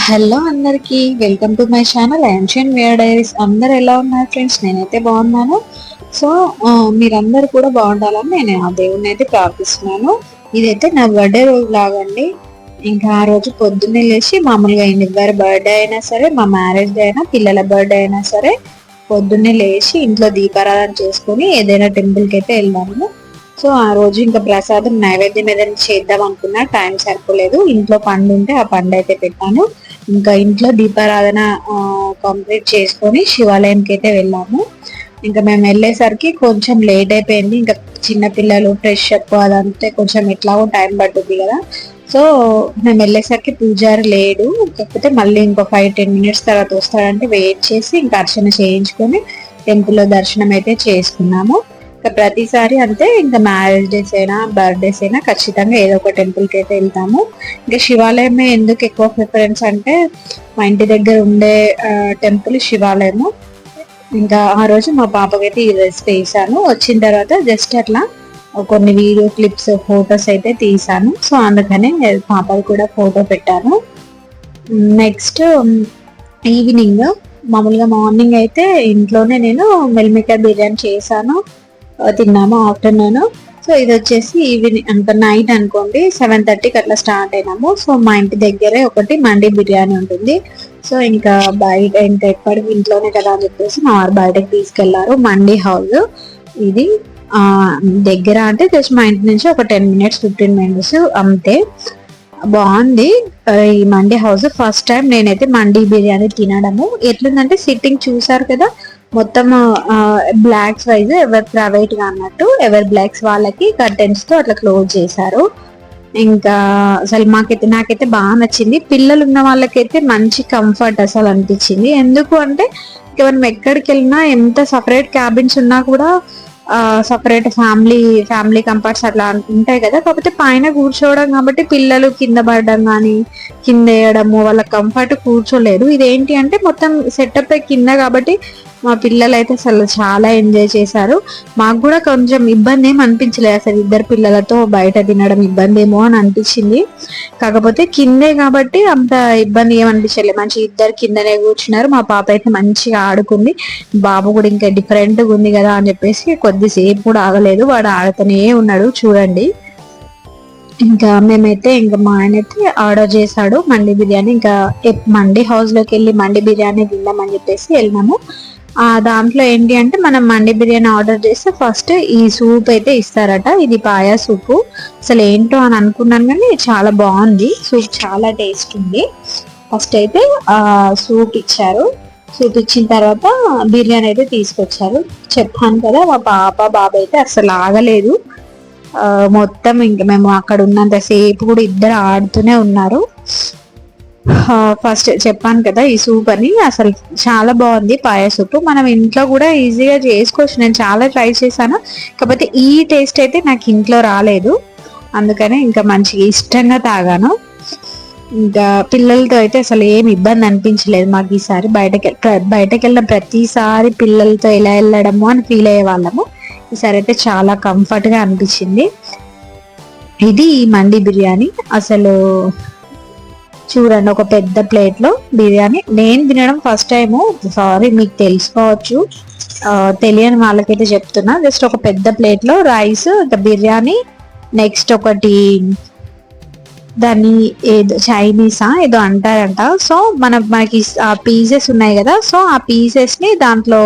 Hello అందరికి welcome to my channel ancient wear diaries. అందరు ఎలా ఉన్నారు ఫ్రెండ్స్? నేనైతే బాగున్నాను. సో మీరందరూ కూడా బాగుండాలని నేను ఆ దేవుడిని అయితే ప్రార్థిస్తున్నాను. ఇదైతే నా బర్త్డే రోజు లాగండి. ఇంకా ఆ రోజు పొద్దున్నే లేచి మామూలుగా ఎవరి బర్త్డే అయినా సరే, మా మ్యారేజ్ డే అయినా, పిల్లల బర్త్డే అయినా సరే, పొద్దున్నే లేచి ఇంట్లో దీపారాధన చేసుకొని ఏదైనా టెంపుల్కి అయితే వెళ్దాము. సో ఆ రోజు ఇంకా ప్రసాదం నైవేద్యం ఏదైనా చేద్దాం అనుకున్నా, టైం సరిపోలేదు. ఇంట్లో పండు ఉంటే ఆ పండు అయితే పెట్టాను. ఇంకా ఇంట్లో దీపారాధన కంప్లీట్ చేసుకొని శివాలయంకి అయితే వెళ్ళాము. ఇంకా మేము వెళ్ళేసరికి కొంచెం లేట్ అయిపోయింది. ఇంకా చిన్న పిల్లలు ఫ్రెష్ అప్ అదంతే కొంచెం ఎట్లాగో టైం పడుతుంది కదా. సో మేము వెళ్ళేసరికి పూజారి లేడు. కాకపోతే మళ్ళీ ఇంకో 5-10 మినిట్స్ తర్వాత వస్తాడంటే వెయిట్ చేసి ఇంకా అర్చన చేయించుకొని టెంపుల్లో దర్శనం అయితే చేసుకున్నాము. ఇంకా ప్రతిసారి అంతే, ఇంకా మ్యారేజ్ డేస్ అయినా బర్త్డేస్ అయినా ఖచ్చితంగా ఏదో ఒక టెంపుల్కి అయితే వెళ్తాము. ఇంకా శివాలయమే ఎందుకు ఎక్కువ ప్రిఫరెన్స్ అంటే, మా ఇంటి దగ్గర ఉండే టెంపుల్ శివాలయము. ఇంకా ఆ రోజు మా పాపకైతే ఈ డ్రెస్ వేసాను. వచ్చిన తర్వాత జస్ట్ అట్లా కొన్ని వీడియో క్లిప్స్ ఫొటోస్ అయితే తీసాను. సో అందుకనే పాపది కూడా ఫోటో పెట్టాను. నెక్స్ట్ ఈవినింగ్ మామూలుగా మార్నింగ్ అయితే ఇంట్లోనే నేను మిల్మికర్ బిర్యానీ చేశాను, తిన్నాము ఆఫ్టర్నూన్. సో ఇది వచ్చేసి ఈవినింగ్ అంత నైట్ అనుకోండి 7:30కి అట్లా స్టార్ట్ అయినాము. సో మా ఇంటి దగ్గరే ఒకటి మండి బిర్యానీ ఉంటుంది. సో ఇంకా బయట ఇంకా ఎప్పటికి ఇంట్లోనే కదా అని చెప్పేసి మా వారు బయటకు తీసుకెళ్లారు. మండి హౌస్ ఇది దగ్గర అంటే జస్ట్ మా ఇంటి నుంచి ఒక 10-15 మినిట్స్ అంతే. బాగుంది ఈ మండి హౌస్. ఫస్ట్ టైం నేనైతే మండి బిర్యానీ తినడము. ఎట్లుందంటే సిట్టింగ్ చూసారు కదా, మొత్తం బ్లాక్స్ వైజ్ ఎవరు ప్రైవేట్ గా అన్నట్టు ఎవరి బ్లాక్స్ వాళ్ళకి కర్టెన్స్ తో అట్లా క్లోజ్ చేశారు. ఇంకా అసలు నాకైతే బాగా నచ్చింది. పిల్లలు ఉన్న వాళ్ళకైతే మంచి కంఫర్ట్ అసలు అనిపించింది. ఎందుకు అంటే మనం ఎక్కడికి వెళ్ళినా ఎంత సపరేట్ క్యాబిన్స్ ఉన్నా కూడా సపరేట్ ఫ్యామిలీ కంఫర్ట్స్ అట్లా ఉంటాయి కదా. కాకపోతే పైన కూర్చోవడం కాబట్టి పిల్లలు కింద పడడం కానీ కింద వేయడము వాళ్ళ కంఫర్ట్ కూర్చోలేరు. ఇదేంటి అంటే మొత్తం సెటప్ కింద కాబట్టి మా పిల్లలు అయితే అసలు చాలా ఎంజాయ్ చేశారు. మాకు కూడా కొంచెం ఇబ్బంది ఏం అనిపించలేదు అసలు, ఇద్దరు పిల్లలతో బయట తినడం ఇబ్బంది ఏమో అని అనిపించింది. కాకపోతే కిందే కాబట్టి అంత ఇబ్బంది ఏమనిపించలేదు. మంచి ఇద్దరు కిందనే కూర్చున్నారు. మా పాప అయితే మంచిగా ఆడుకుంది. బాబు కూడా ఇంకా డిఫరెంట్గా ఉంది కదా అని చెప్పేసి కొద్దిసేపు కూడా ఆగలేదు, వాడు ఆడుతూనే ఉన్నాడు చూడండి. ఇంకా మేమైతే ఇంకా మా ఆయన అయితే ఆర్డర్ చేశాడు మండి బిర్యానీ. ఇంకా మండి హౌస్ లోకి వెళ్ళి మండి బిర్యానీ తిందామని చెప్పేసి వెళ్ళినాము. దాంట్లో ఏంటి అంటే మనం మండి బిర్యానీ ఆర్డర్ చేస్తే ఫస్ట్ ఈ సూప్ అయితే ఇస్తారట. ఇది పాయా సూపు. అసలు ఏంటో అని అనుకున్నాను కానీ చాలా బాగుంది సూప్, చాలా టేస్ట్ ఉంది. ఫస్ట్ అయితే సూప్ ఇచ్చారు. సూప్ ఇచ్చిన తర్వాత బిర్యానీ అయితే తీసుకొచ్చారు. చెప్పాను కదా మా బాబు అయితే అసలు ఆగలేదు. మొత్తం ఇంకా మేము అక్కడ ఉన్నంత సేపు కూడా ఇద్దరు ఆడుతూనే ఉన్నారు. ఫస్ట్ చెప్పాను కదా ఈ సూప్ అని, అసలు చాలా బాగుంది పాయ సూప్. మనం ఇంట్లో కూడా ఈజీగా చేసుకోవచ్చు. నేను చాలా ట్రై చేశాను, కాకపోతే ఈ టేస్ట్ అయితే నాకు ఇంట్లో రాలేదు. అందుకనే ఇంకా మంచిగా ఇష్టంగా తాగాను. ఇంకా పిల్లలతో అయితే అసలు ఏమి ఇబ్బంది అనిపించలేదు మాకు. ఈసారి బయటకు వెళ్ళిన ప్రతిసారి పిల్లలతో ఎలా వెళ్ళడము అని ఫీల్ అయ్యే వాళ్ళము. ఈసారి అయితే చాలా కంఫర్ట్ గా అనిపించింది. ఇది మండి బిర్యానీ. అసలు చూడండి, ఒక పెద్ద ప్లేట్ లో బిర్యానీ. నేను తినడం ఫస్ట్ టైము, సారీ మీకు తెలుసుకోవచ్చు, తెలియని వాళ్ళకైతే చెప్తున్నా. జస్ట్ ఒక పెద్ద ప్లేట్ లో రైస్, ఇంకా బిర్యానీ, నెక్స్ట్ ఒకటి దాన్ని ఏదో చైనీసా ఏదో అంటారంట. సో మనకి ఆ పీసెస్ ఉన్నాయి కదా, సో ఆ పీసెస్ ని దాంట్లో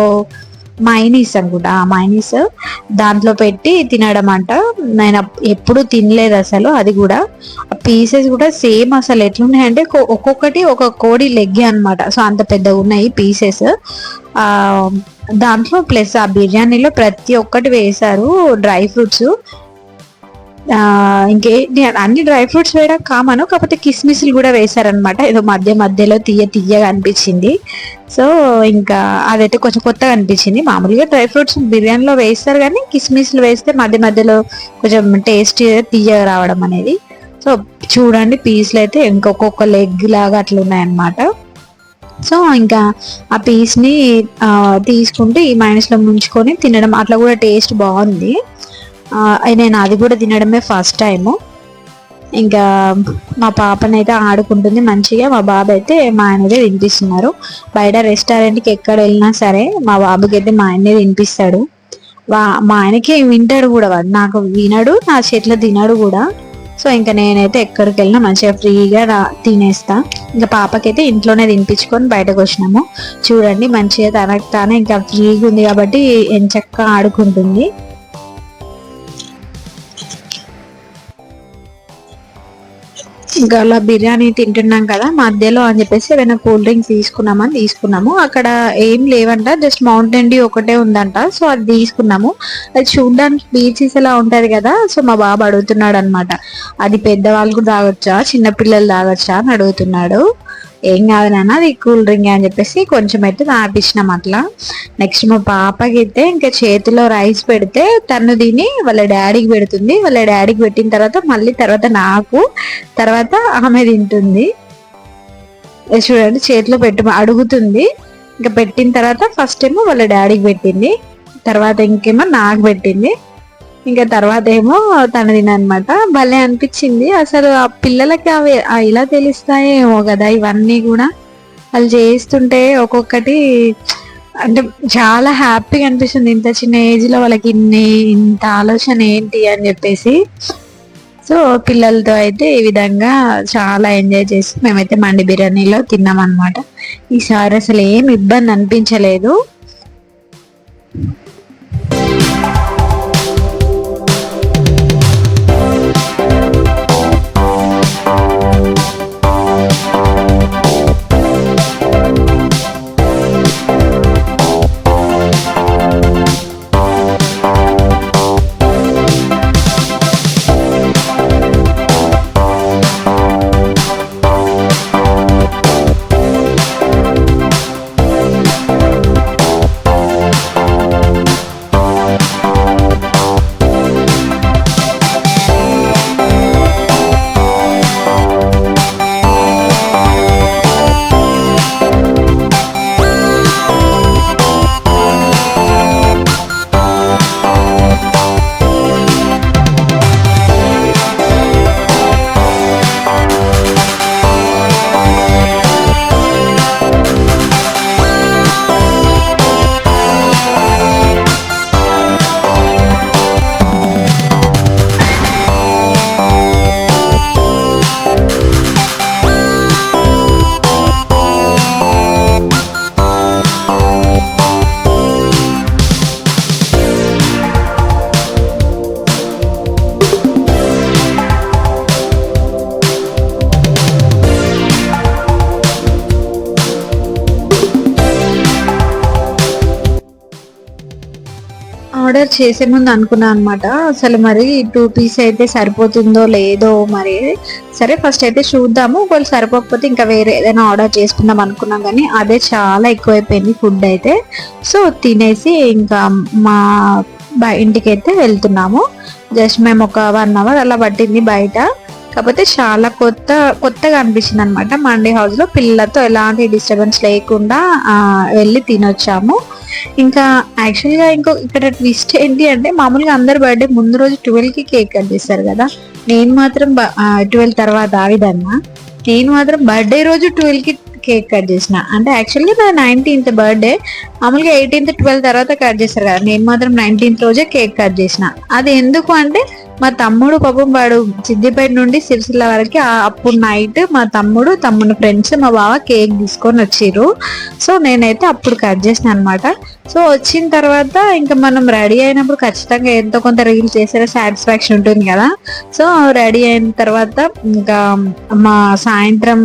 మైనీస్ అనుకుంటా, మైనీస్ దాంట్లో పెట్టి తినడం అంట. నేను ఎప్పుడు తినలేదు అసలు. అది కూడా పీసెస్ కూడా సేమ్ అసలు ఎట్లున్నాయంటే ఒక్కొక్కటి ఒక కోడి లెగ్ అనమాట. సో అంత పెద్దగా ఉన్నాయి పీసెస్. దాంట్లో ప్లస్ ఆ బిర్యానీలో ప్రతి ఒక్కటి వేశారు, డ్రై ఫ్రూట్స్. ఇంకేంటి అన్ని డ్రై ఫ్రూట్స్ వేయడం కామన్, కాకపోతే కిస్మిస్లు కూడా వేశారనమాట. ఏదో మధ్యలో తీయగా అనిపించింది. సో ఇంకా అదైతే కొంచెం కొత్తగా అనిపించింది. మామూలుగా డ్రై ఫ్రూట్స్ బిర్యానీలో వేస్తారు కానీ కిస్మిస్లు వేస్తే మధ్యలో కొంచెం టేస్ట్ తీయగా రావడం అనేది. సో చూడండి పీస్లు అయితే ఇంకొక లెగ్ లాగా అట్లా ఉన్నాయన్నమాట. సో ఇంకా ఆ పీస్ని తీసుకుంటే ఈ మైనస్లో ముంచుకొని తినడం, అట్లా కూడా టేస్ట్ బాగుంది. నేను అది కూడా తినడమే ఫస్ట్ టైము. ఇంకా మా పాపనైతే ఆడుకుంటుంది మంచిగా, మా బాబు అయితే మా ఆయనదే తినిపిస్తున్నారు. బయట రెస్టారెంట్కి ఎక్కడ వెళ్ళినా సరే మా బాబుకి అయితే మా ఆయనే తినిపిస్తాడు. మా ఆయనకి వింటాడు కూడా, వాడు నాకు వినడు, నా చేతిలో తినడు కూడా. సో ఇంకా నేనైతే ఎక్కడికి వెళ్ళినా మంచిగా ఫ్రీగా తినేస్తా. ఇంకా పాపకైతే ఇంట్లోనే తినిపించుకొని బయటకు వచ్చినాము. చూడండి మంచిగా తనకు తానే ఇంకా ఫ్రీగా ఉంది కాబట్టి ఎంచక్కా ఆడుకుంటుంది. ఇంకా అలా బిర్యానీ తింటున్నాం కదా మధ్యలో అని చెప్పేసి ఏదైనా కూల్ డ్రింక్స్ తీసుకున్నాము. అక్కడ ఏం లేవంట, జస్ట్ మౌంటైన్ డ్యూ ఒకటే ఉందంట. సో అది తీసుకున్నాము. అది చూడడానికి బీచెస్ ఎలా ఉంటది కదా. సో మా బాబు అడుగుతున్నాడు అనమాట, అది పెద్దవాళ్ళు కూడా తాగొచ్చా, చిన్న పిల్లలు తాగొచ్చా అని అడుగుతున్నాడు. ఏం కాదు నాన్న, అది కూల్ డ్రింక్ అని చెప్పేసి కొంచెం అయితే తాపిచ్చినాం అట్లా. నెక్స్ట్ మా పాపకి అయితే ఇంకా చేతిలో రైస్ పెడితే తను తిని వాళ్ళ డాడీకి పెడుతుంది. వాళ్ళ డాడీకి పెట్టిన తర్వాత మళ్ళీ తర్వాత నాకు, తర్వాత ఆమె తింటుంది. చూడండి చేతిలో పెట్టి అడుగుతుంది. ఇంకా పెట్టిన తర్వాత ఫస్ట్ ఏమో వాళ్ళ డాడీకి పెట్టింది, తర్వాత ఇంకేమో నాకు పెట్టింది, ఇంకా తర్వాత ఏమో తన తినమాట. భలే అనిపించింది అసలు. ఆ పిల్లలకి అవి ఇలా తెలుస్తాయేమో కదా ఇవన్నీ కూడా. వాళ్ళు చేస్తుంటే ఒక్కొక్కటి అంటే చాలా హ్యాపీగా అనిపిస్తుంది. ఇంత చిన్న ఏజ్ లో వాళ్ళకి ఇంత ఆలోచన ఏంటి అని చెప్పేసి. సో పిల్లలతో అయితే ఈ విధంగా చాలా ఎంజాయ్ చేసి మేమైతే మండి బిర్యానీలో తిన్నాం అనమాట. ఈసారి అసలు ఏం ఇబ్బంది అనిపించలేదు. ఆర్డర్ చేసే ముందు అనుకున్నా అనమాట, అసలు మరి 2 పీస్ అయితే సరిపోతుందో లేదో మరి. సరే ఫస్ట్ అయితే చూద్దాము, ఒకవేళ సరిపోకపోతే ఇంకా వేరే ఏదైనా ఆర్డర్ చేసుకుందాం అనుకున్నాం. కానీ అదే చాలా ఎక్కువైపోయింది ఫుడ్ అయితే. సో తినేసి ఇంకా మా ఇంటికి అయితే వెళ్తున్నాము. జస్ట్ మేము ఒక 1 అవర్ అలా పట్టింది బయట. కాకపోతే చాలా కొత్తగా అనిపించింది అనమాట. మండీ హౌస్ లో పిల్లలతో ఎలాంటి డిస్టర్బెన్స్ లేకుండా వెళ్ళి తినొచ్చాము. ఇంకా యాక్చువల్గా ఇక్కడ ట్విస్ట్ ఏంటి అంటే, మామూలుగా అందరు బర్త్డే ముందు రోజు 12కి కేక్ కట్ చేస్తారు కదా. నేను మాత్రం 12 తర్వాత ఆ విధంగా, నేను మాత్రం బర్త్డే రోజు 12కి కేక్ కట్ చేసిన. అంటే యాక్చువల్గా నా 19th బర్త్డే, మామూలుగా 18th 12 తర్వాత కట్ చేస్తారు కదా. నేను మాత్రం 19th రోజే కేక్ కట్ చేసిన. అది ఎందుకు అంటే, మా తమ్ముడు పాపం వాడు సిద్దిపేట నుండి సిరిసిల్ల వరకు అప్పుడు నైట్ మా తమ్ముడు ఫ్రెండ్స్ మా బావ కేక్ తీసుకొని వచ్చిర్రు. సో నేనైతే అప్పుడు కట్ చేసిన అనమాట. సో వచ్చిన తర్వాత ఇంకా మనం రెడీ అయినప్పుడు ఖచ్చితంగా ఎంతో కొంత రీల్ చేసే సాటిస్ఫాక్షన్ ఉంటుంది కదా. సో రెడీ అయిన తర్వాత ఇంకా మా సాయంత్రం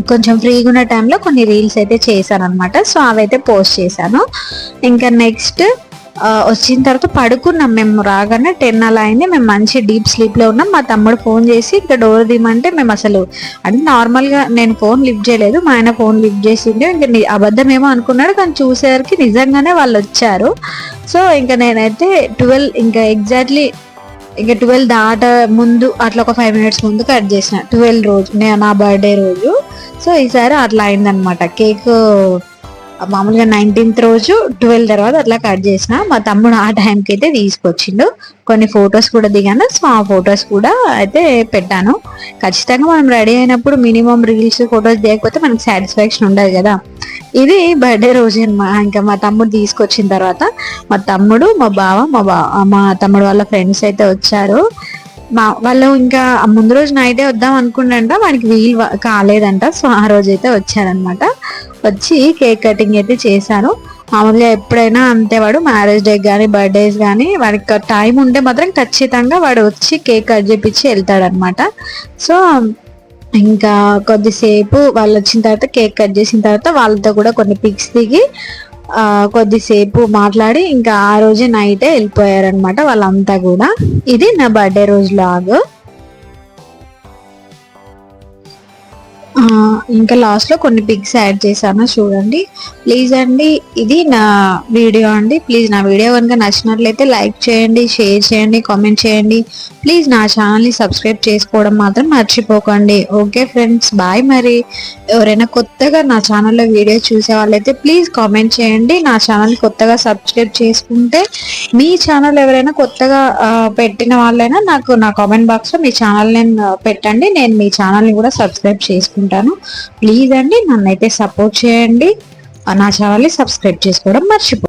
కొంచెం ఫ్రీగా ఉన్న టైంలో కొన్ని రీల్స్ అయితే చేశాను అనమాట. సో అవైతే పోస్ట్ చేశాను. ఇంకా నెక్స్ట్ వచ్చిన తర్వాత పడుకున్నాం. మేము రాగానే 10 అలా అయింది. మేము మంచి డీప్ స్లీప్ లో ఉన్నాం. మా తమ్ముడు ఫోన్ చేసి ఇంకా డోర్ తీయమంటే మేము అసలు అంటే నార్మల్ గా నేను ఫోన్ లిఫ్ట్ చేయలేదు, మా ఆయన ఫోన్ లిఫ్ట్ చేసిండు. ఇంకా అబద్ధం ఏమో అనుకున్నాడు, కానీ చూసేసరికి నిజంగానే వాళ్ళు వచ్చారు. సో ఇంకా నేనైతే 12 ఇంకా ఎగ్జాక్ట్లీ ఇంకా 12 దాట ముందు అట్లా ఒక 5 minutes ముందు కట్ చేసిన. 12 రోజు నా బర్త్డే రోజు. సో ఈసారి అట్లా అయిందనమాట. కేక్ మామూలుగా 19th రోజు 12 తర్వాత అట్లా కట్ చేసిన. మా తమ్ముడు ఆ టైంకి అయితే తీసుకొచ్చిండు. కొన్ని ఫొటోస్ కూడా దిగాను. సో ఆ ఫొటోస్ కూడా అయితే పెట్టాను. ఖచ్చితంగా మనం రెడీ అయినప్పుడు మినిమం రీల్స్ ఫొటోస్ దిగకపోతే మనకి సాటిస్ఫాక్షన్ ఉండదు కదా. ఇది బర్త్డే రోజు ఇంకా మా తమ్ముడు తీసుకొచ్చిన తర్వాత మా తమ్ముడు, మా బావ, మా తమ్ముడు వాళ్ళ ఫ్రెండ్స్ అయితే వచ్చారు. వాళ్ళు ఇంకా ముందు రోజు నైటే వద్దాం అనుకుంటా, వాడికి వీలు కాలేదంట. సో ఆ రోజు అయితే వచ్చారనమాట. వచ్చి కేక్ కటింగ్ అయితే చేశాను. మామూలుగా ఎప్పుడైనా అంతే, వాడు మ్యారేజ్ డే కానీ బర్త్డేస్ కానీ వాడికి టైం ఉంటే మాత్రం ఖచ్చితంగా వాడు వచ్చి కేక్ కట్ చేపించి వెళ్తాడనమాట. సో ఇంకా కొద్దిసేపు వాళ్ళు వచ్చిన తర్వాత కేక్ కట్ చేసిన తర్వాత వాళ్ళతో కూడా కొన్ని పిక్స్ దిగి కొద్దిసేపు మాట్లాడి ఇంకా ఆ రోజే నైటే వెళ్ళిపోయారనమాట వాళ్ళంతా కూడా. ఇది నా బర్త్డే రోజు లాగ్. ఇంకా లాస్ట్ లో కొన్ని పిక్స్ యాడ్ చేశాను చూడండి. ప్లీజ్ అండి, ఇది నా వీడియో అండి. ప్లీజ్ నా వీడియో కనుక నచ్చినట్లయితే లైక్ చేయండి, షేర్ చేయండి, కామెంట్ చేయండి. ప్లీజ్ నా ఛానల్ని సబ్స్క్రైబ్ చేసుకోవడం మాత్రం మర్చిపోకండి. Okay friends, bye. మరి ఎవరైనా కొత్తగా నా ఛానల్లో వీడియో చూసే వాళ్ళైతే ప్లీజ్ కామెంట్ చేయండి. నా ఛానల్ కొత్తగా సబ్స్క్రైబ్ చేసుకుంటే, మీ ఛానల్ ఎవరైనా కొత్తగా పెట్టిన వాళ్ళైనా నాకు నా కామెంట్ బాక్స్లో మీ ఛానల్ నేను పెట్టండి. నేను మీ ఛానల్ని కూడా సబ్స్క్రైబ్ చేసుకుంటాను. ప్లీజ్ అండి, నన్నైతే సపోర్ట్ చేయండి. నా ఛానల్ని సబ్స్క్రైబ్ చేసుకోవడం మర్చిపో